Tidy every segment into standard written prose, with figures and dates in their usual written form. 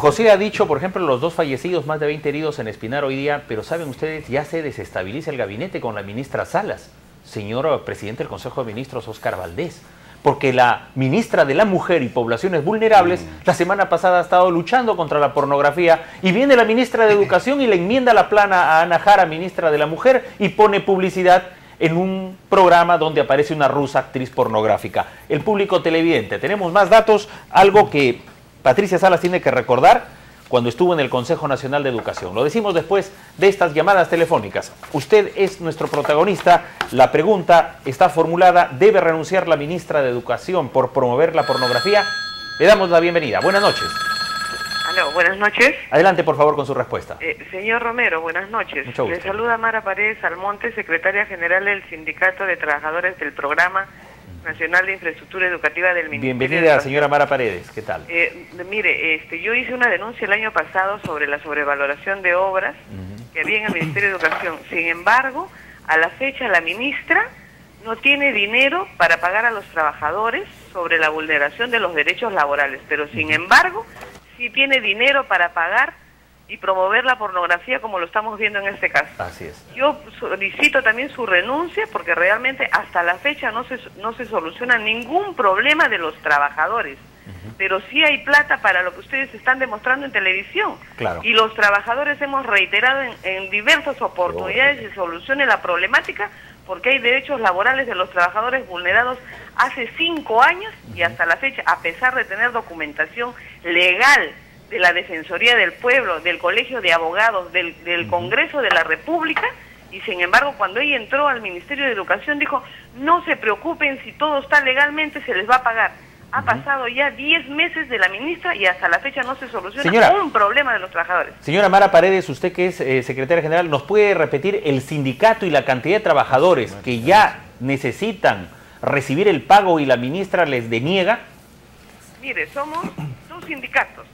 José ha dicho, por ejemplo, los 2 fallecidos, más de 20 heridos en Espinar hoy día, pero saben ustedes, ya se desestabiliza el gabinete con la ministra Salas, señor presidente del Consejo de Ministros, Óscar Valdés, porque la ministra de la Mujer y Poblaciones Vulnerables la semana pasada ha estado luchando contra la pornografía y viene la ministra de Educación y le enmienda la plana a Ana Jara, ministra de la Mujer, y pone publicidad en un programa donde aparece una rusa actriz pornográfica. El público televidente, tenemos más datos, algo que Patricia Salas tiene que recordar cuando estuvo en el Consejo Nacional de Educación. Lo decimos después de estas llamadas telefónicas. Usted es nuestro protagonista. La pregunta está formulada: ¿debe renunciar la ministra de Educación por promover la pornografía? Le damos la bienvenida. Buenas noches. Aló, buenas noches. Adelante, por favor, con su respuesta. Señor Romero, buenas noches. Mucho gusto. Le saluda Mara Paredes Almonte, secretaria general del Sindicato de Trabajadores del Programa Nacional de Infraestructura Educativa del Ministerio. Bienvenida, señora Mara Paredes. ¿Qué tal? Mire, yo hice una denuncia el año pasado sobre la sobrevaloración de obras que había en el Ministerio de Educación. Sin embargo, a la fecha la ministra no tiene dinero para pagar a los trabajadores sobre la vulneración de los derechos laborales, pero sin embargo sí tiene dinero para pagar y promover la pornografía, como lo estamos viendo en este caso. Así es. Yo solicito también su renuncia, porque realmente hasta la fecha no se soluciona ningún problema de los trabajadores, pero sí hay plata para lo que ustedes están demostrando en televisión. Claro. Y los trabajadores hemos reiterado en diversas oportunidades que se solucione la problemática, porque hay derechos laborales de los trabajadores vulnerados hace 5 años y hasta la fecha, a pesar de tener documentación legal de la Defensoría del Pueblo, del Colegio de Abogados, del Congreso de la República, y sin embargo cuando ella entró al Ministerio de Educación dijo: no se preocupen, si todo está legalmente se les va a pagar. Ha pasado ya 10 meses de la ministra y hasta la fecha no se soluciona un problema de los trabajadores. Señora Mara Paredes, usted que es secretaria general, ¿nos puede repetir el sindicato y la cantidad de trabajadores que ya necesitan recibir el pago y la ministra les deniega? Mire, somos 2 sindicatos.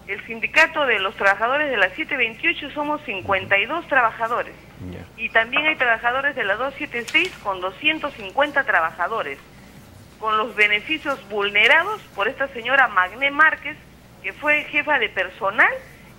El sindicato de los trabajadores de la 728 somos 52 trabajadores. Y también hay trabajadores de la 276 con 250 trabajadores, con los beneficios vulnerados por esta señora Magné Márquez, que fue jefa de personal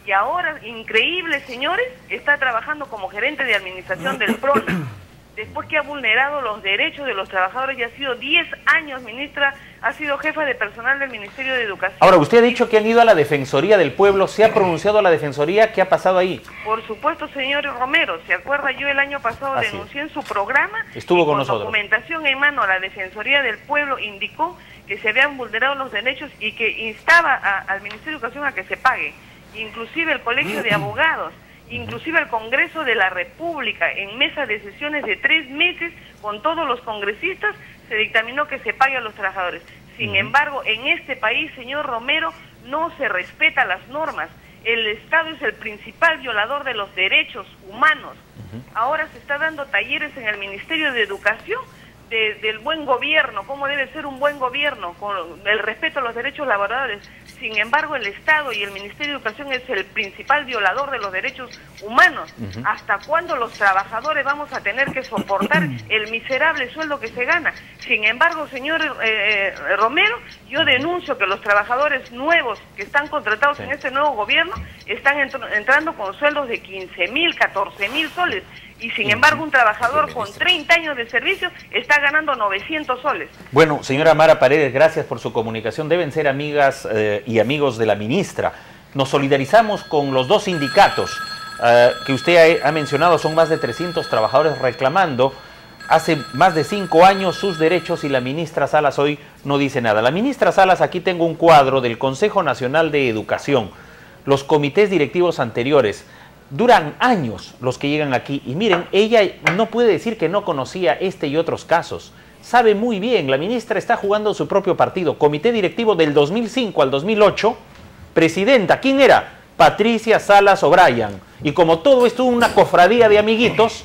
y ahora, increíble señores, está trabajando como gerente de administración del PRONA. Después que ha vulnerado los derechos de los trabajadores y ha sido 10 años, ministra, ha sido jefa de personal del Ministerio de Educación. Ahora, usted ha dicho que han ido a la Defensoría del Pueblo. ¿Se ha pronunciado a la Defensoría? ¿Qué ha pasado ahí? Por supuesto, señor Romero. ¿Se acuerda? Yo el año pasado denuncié en su programa. Estuvo con nosotros. Documentación en mano, la Defensoría del Pueblo indicó que se habían vulnerado los derechos y que instaba al Ministerio de Educación a que se pague. Inclusive el Colegio de Abogados, inclusive el Congreso de la República, en mesa de sesiones de 3 meses, con todos los congresistas, se dictaminó que se pague a los trabajadores. Sin embargo, en este país, señor Romero, no se respeta las normas. El Estado es el principal violador de los derechos humanos. Ahora se está dando talleres en el Ministerio de Educación del buen gobierno, cómo debe ser un buen gobierno, con el respeto a los derechos laborales. Sin embargo, el Estado y el Ministerio de Educación es el principal violador de los derechos humanos. ¿Hasta cuándo los trabajadores vamos a tener que soportar el miserable sueldo que se gana? Sin embargo, señor Romero, yo denuncio que los trabajadores nuevos que están contratados en este nuevo gobierno están entrando con sueldos de 15.000, 14.000 soles. Y sin embargo un trabajador con 30 años de servicio está ganando 900 soles. Bueno, señora Mara Paredes, gracias por su comunicación. Deben ser amigas y amigos de la ministra. Nos solidarizamos con los 2 sindicatos que usted ha mencionado. Son más de 300 trabajadores reclamando hace más de 5 años sus derechos y la ministra Salas hoy no dice nada. La ministra Salas, aquí tengo un cuadro del Consejo Nacional de Educación. Los comités directivos anteriores duran años los que llegan aquí y miren, ella no puede decir que no conocía este y otros casos. Sabe muy bien, la ministra está jugando su propio partido. Comité directivo del 2005 al 2008, presidenta, ¿quién era? Patricia Salas O'Brien. Y como todo esto es una cofradía de amiguitos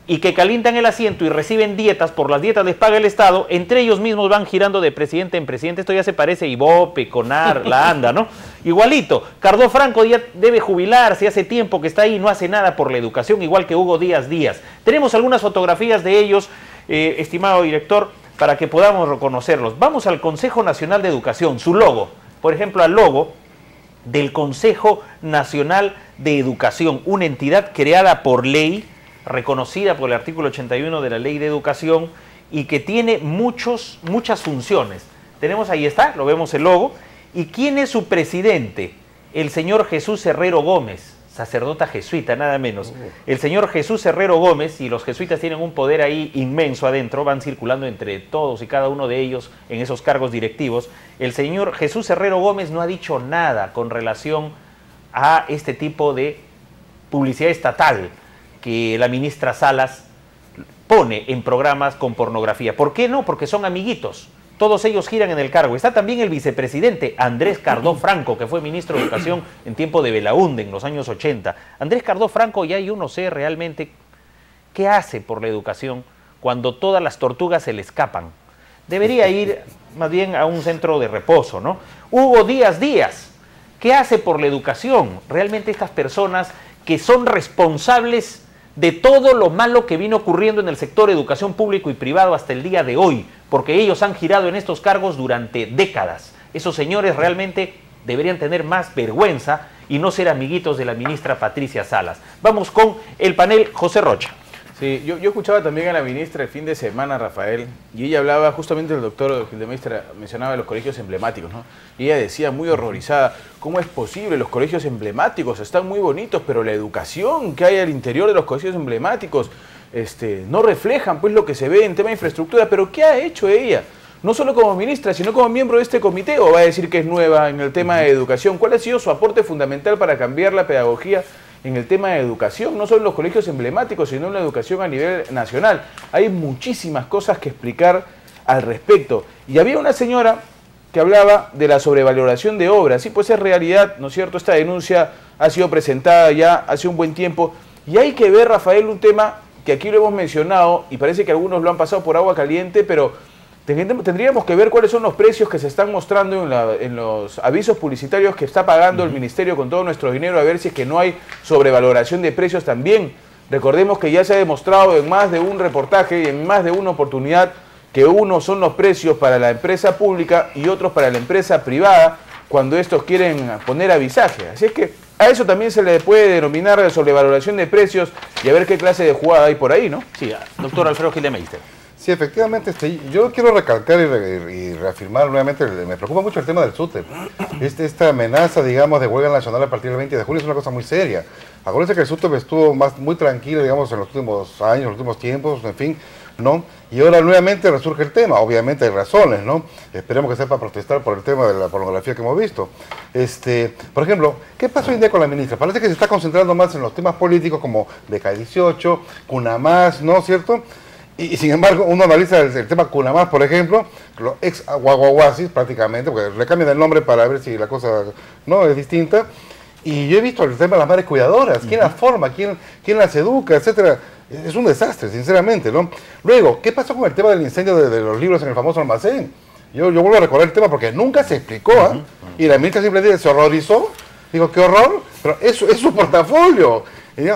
y que calientan el asiento y reciben dietas, por las dietas les paga el Estado, entre ellos mismos van girando de presidente en presidente. Esto ya se parece a Ibope, Conar, la ANDA, ¿no? Igualito, Cardó Franco ya debe jubilarse, hace tiempo que está ahí, no hace nada por la educación, igual que Hugo Díaz Díaz. Tenemos algunas fotografías de ellos, estimado director, para que podamos reconocerlos. Vamos al Consejo Nacional de Educación, su logo. Por ejemplo, al logo del Consejo Nacional de Educación, una entidad creada por ley, reconocida por el artículo 81 de la Ley de Educación y que tiene muchas funciones. Tenemos, ahí está, lo vemos el logo. ¿Y quién es su presidente? El señor Jesús Herrero Gómez, sacerdota jesuita, nada menos. El señor Jesús Herrero Gómez, y los jesuitas tienen un poder ahí inmenso adentro, van circulando entre todos y cada uno de ellos en esos cargos directivos. El señor Jesús Herrero Gómez no ha dicho nada con relación a este tipo de publicidad estatal que la ministra Salas pone en programas con pornografía. ¿Por qué no? Porque son amiguitos. Todos ellos giran en el cargo. Está también el vicepresidente Andrés Cardó Franco, que fue ministro de Educación en tiempo de Belaúnde, en los años 80. Andrés Cardó Franco, ya yo no sé realmente qué hace por la educación cuando todas las tortugas se le escapan. Debería ir más bien a un centro de reposo, ¿no? Hugo Díaz Díaz, ¿qué hace por la educación? Realmente estas personas que son responsables de todo lo malo que vino ocurriendo en el sector educación público y privado hasta el día de hoy, porque ellos han girado en estos cargos durante décadas. Esos señores realmente deberían tener más vergüenza y no ser amiguitos de la ministra Patricia Salas. Vamos con el panel. José Rocha. Sí, yo escuchaba también a la ministra el fin de semana, Rafael, y ella hablaba, justamente el doctor Gildemeister mencionaba los colegios emblemáticos, ¿no? Y ella decía muy horrorizada, ¿cómo es posible? Los colegios emblemáticos están muy bonitos, pero la educación que hay al interior de los colegios emblemáticos no reflejan pues lo que se ve en tema de infraestructura. Pero ¿qué ha hecho ella? No solo como ministra, sino como miembro de este comité, o va a decir que es nueva en el tema de educación. ¿Cuál ha sido su aporte fundamental para cambiar la pedagogía en el tema de educación? No solo en los colegios emblemáticos, sino en la educación a nivel nacional. Hay muchísimas cosas que explicar al respecto. Y había una señora que hablaba de la sobrevaloración de obras. Sí, pues es realidad, ¿no es cierto? Esta denuncia ha sido presentada ya hace un buen tiempo. Y hay que ver, Rafael, un tema que aquí lo hemos mencionado y parece que algunos lo han pasado por agua caliente, pero tendríamos que ver cuáles son los precios que se están mostrando en los avisos publicitarios que está pagando el Ministerio con todo nuestro dinero, a ver si es que no hay sobrevaloración de precios también. Recordemos que ya se ha demostrado en más de un reportaje y en más de una oportunidad que unos son los precios para la empresa pública y otros para la empresa privada cuando estos quieren poner avisaje. Así es que a eso también se le puede denominar sobrevaloración de precios y a ver qué clase de jugada hay por ahí, ¿no? Sí, doctor Alfredo Gildemeister. Sí, efectivamente, yo quiero recalcar y reafirmar nuevamente, me preocupa mucho el tema del SUTEP. Esta amenaza, digamos, de huelga nacional a partir del 20 de julio es una cosa muy seria. Acuérdense que el SUTEP estuvo muy tranquilo, digamos, en los últimos años, en los últimos tiempos, en fin, ¿no? Y ahora nuevamente resurge el tema, obviamente hay razones, ¿no? Esperemos que sea para protestar por el tema de la pornografía que hemos visto. Por ejemplo, ¿qué pasó hoy en día con la ministra? Parece que se está concentrando más en los temas políticos como Beca 18, Cunamás, ¿no? ¿Cierto? Y sin embargo, uno analiza el tema Cunamás, por ejemplo, los ex Guaguaguasis prácticamente, porque le cambian el nombre para ver si la cosa no es distinta. Y yo he visto el tema de las madres cuidadoras, quién las forma, quién las educa, etcétera. Es un desastre, sinceramente, ¿no? Luego, ¿qué pasó con el tema del incendio de los libros en el famoso almacén? Yo vuelvo a recordar el tema porque nunca se explicó, ¿eh? Y la ministra simplemente se horrorizó. Digo, qué horror, pero eso es su portafolio.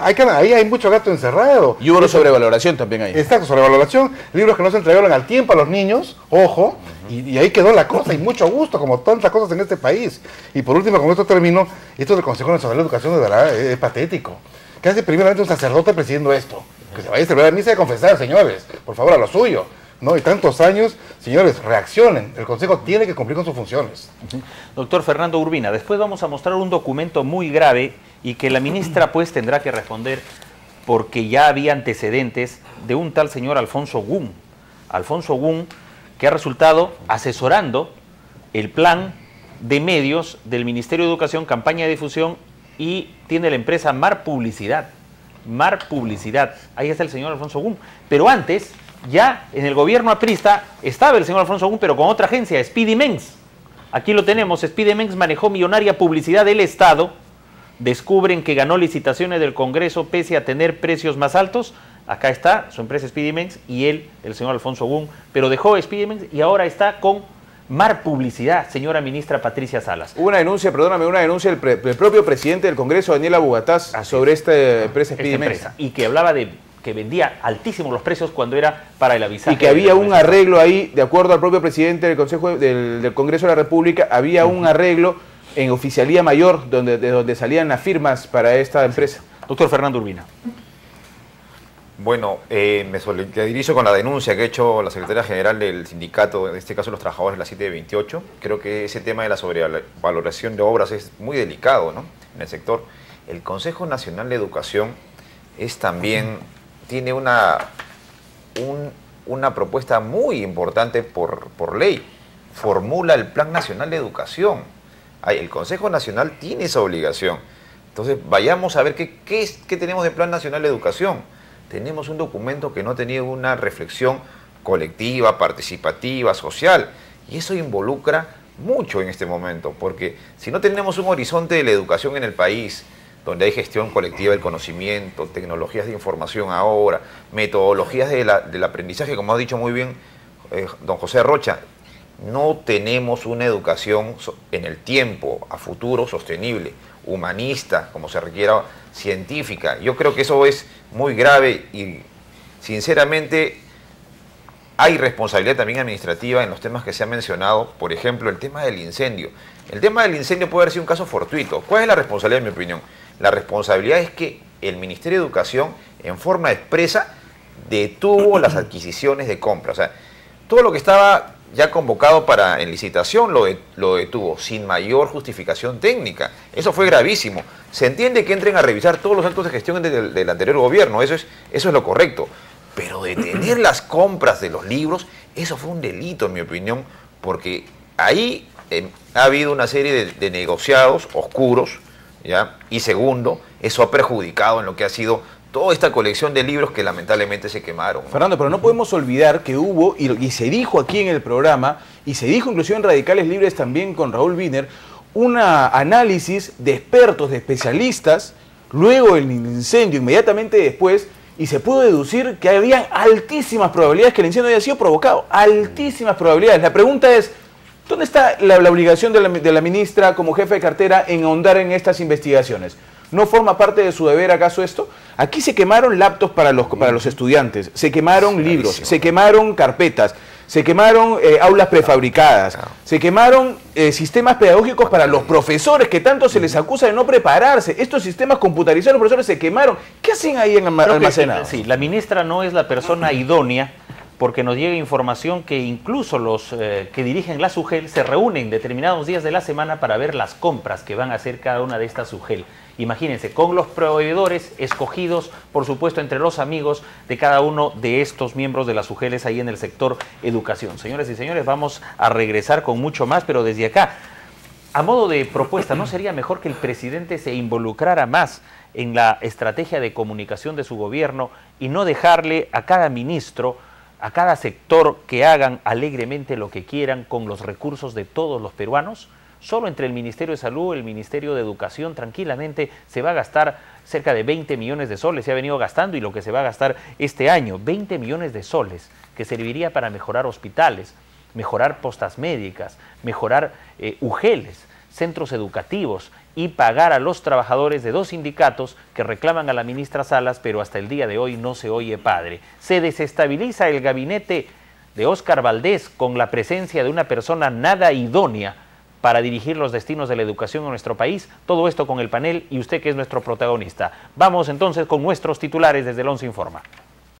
Ahí hay mucho gato encerrado. Y hubo una sobrevaloración también ahí. Exacto, sobrevaloración. Libros que no se entregaron al tiempo a los niños, ojo, y ahí quedó la cosa, y mucho gusto, como tantas cosas en este país. Y por último, con esto termino, esto del Consejo Nacional de Educación de verdad es patético. ¿Qué hace primeramente un sacerdote presidiendo esto? Que se vaya a celebrar misa de confesar, señores, por favor, a lo suyo. ¿No? Y tantos años, señores, reaccionen. El Consejo tiene que cumplir con sus funciones. Doctor Fernando Urbina, después vamos a mostrar un documento muy grave y que la ministra pues tendrá que responder porque ya había antecedentes de un tal señor Alfonso Gum. Alfonso Gum, que ha resultado asesorando el plan de medios del Ministerio de Educación, campaña de difusión, y tiene la empresa Mar Publicidad. Mar Publicidad. Ahí está el señor Alfonso Gum. Pero antes, ya en el gobierno aprista estaba el señor Alfonso Gum, pero con otra agencia, Speedy Mens. Aquí lo tenemos. Speedy Mens manejó millonaria publicidad del Estado. Descubren que ganó licitaciones del Congreso pese a tener precios más altos. Acá está su empresa Speedy Mens y él, el señor Alfonso Gum, pero dejó Speedy Mens y ahora está con Mar Publicidad, señora ministra Patricia Salas. Hubo una denuncia, perdóname, del propio presidente del Congreso, Daniel Abugataz, sobre esta empresa Speedy Mens. Y que hablaba de que vendía altísimos los precios cuando era para el avisaje. Y que había un arreglo ahí, de acuerdo al propio presidente del Consejo del Congreso de la República, había un arreglo en Oficialía Mayor, de donde salían las firmas para esta empresa. Doctor Fernando Urbina. Bueno, me solidarizo con la denuncia que ha hecho la secretaria general del sindicato, en este caso los trabajadores de la 728. Creo que ese tema de la sobrevaloración de obras es muy delicado, ¿no?, en el sector. El Consejo Nacional de Educación tiene una propuesta muy importante por ley. Formula el Plan Nacional de Educación. El Consejo Nacional tiene esa obligación. Entonces, vayamos a ver qué tenemos de Plan Nacional de Educación. Tenemos un documento que no ha tenido una reflexión colectiva, participativa, social. Y eso involucra mucho en este momento, porque si no tenemos un horizonte de la educación en el país, donde hay gestión colectiva del conocimiento, tecnologías de información ahora, metodologías del aprendizaje, como ha dicho muy bien don José Rocha, no tenemos una educación en el tiempo, a futuro, sostenible, humanista, como se requiera, científica. Yo creo que eso es muy grave y, sinceramente, hay responsabilidad también administrativa en los temas que se han mencionado. Por ejemplo, el tema del incendio. El tema del incendio puede haber sido un caso fortuito. ¿Cuál es la responsabilidad, en mi opinión? La responsabilidad es que el Ministerio de Educación, en forma expresa, detuvo las adquisiciones de compra. O sea, todo lo que estaba ya convocado en licitación lo detuvo, sin mayor justificación técnica. Eso fue gravísimo. Se entiende que entren a revisar todos los actos de gestión del anterior gobierno, eso es lo correcto. Pero detener las compras de los libros, eso fue un delito, en mi opinión, porque ahí ha habido una serie de negociados oscuros, ¿ya? Y segundo, eso ha perjudicado en lo que ha sido toda esta colección de libros que lamentablemente se quemaron, ¿no? Fernando, pero no podemos olvidar que hubo, y se dijo aquí en el programa, y se dijo inclusive en Radicales Libres también con Raúl Wiener, un análisis de expertos, de especialistas, luego del incendio, inmediatamente después, y se pudo deducir que había altísimas probabilidades que el incendio haya sido provocado, altísimas probabilidades. La pregunta es, ¿dónde está la obligación de la ministra como jefe de cartera en ahondar en estas investigaciones? ¿No forma parte de su deber acaso esto? Aquí se quemaron laptops para los estudiantes, se quemaron libros, se quemaron carpetas, se quemaron aulas prefabricadas, se quemaron sistemas pedagógicos para los profesores que tanto se les acusa de no prepararse. Estos sistemas computarizados, los profesores se quemaron. ¿Qué hacen ahí en almacenados? Sí, la ministra no es la persona idónea, porque nos llega información que incluso los que dirigen la SUGEL se reúnen determinados días de la semana para ver las compras que van a hacer cada una de estas SUGEL. Imagínense, con los proveedores escogidos, por supuesto, entre los amigos de cada uno de estos miembros de las SUGELes ahí en el sector educación. Señores y señores, vamos a regresar con mucho más, pero desde acá, a modo de propuesta, ¿no sería mejor que el presidente se involucrara más en la estrategia de comunicación de su gobierno y no dejarle a cada ministro, a cada sector, que hagan alegremente lo que quieran con los recursos de todos los peruanos? Solo entre el Ministerio de Salud, el Ministerio de Educación, tranquilamente se va a gastar cerca de 20 millones de soles. Se ha venido gastando, y lo que se va a gastar este año, 20 millones de soles, que serviría para mejorar hospitales, mejorar postas médicas, mejorar UGELes, centros educativos, y pagar a los trabajadores de 2 sindicatos que reclaman a la ministra Salas, pero hasta el día de hoy no se oye padre. Se desestabiliza el gabinete de Óscar Valdés con la presencia de una persona nada idónea para dirigir los destinos de la educación en nuestro país. Todo esto con el panel y usted, que es nuestro protagonista. Vamos entonces con nuestros titulares desde el 11 Informa.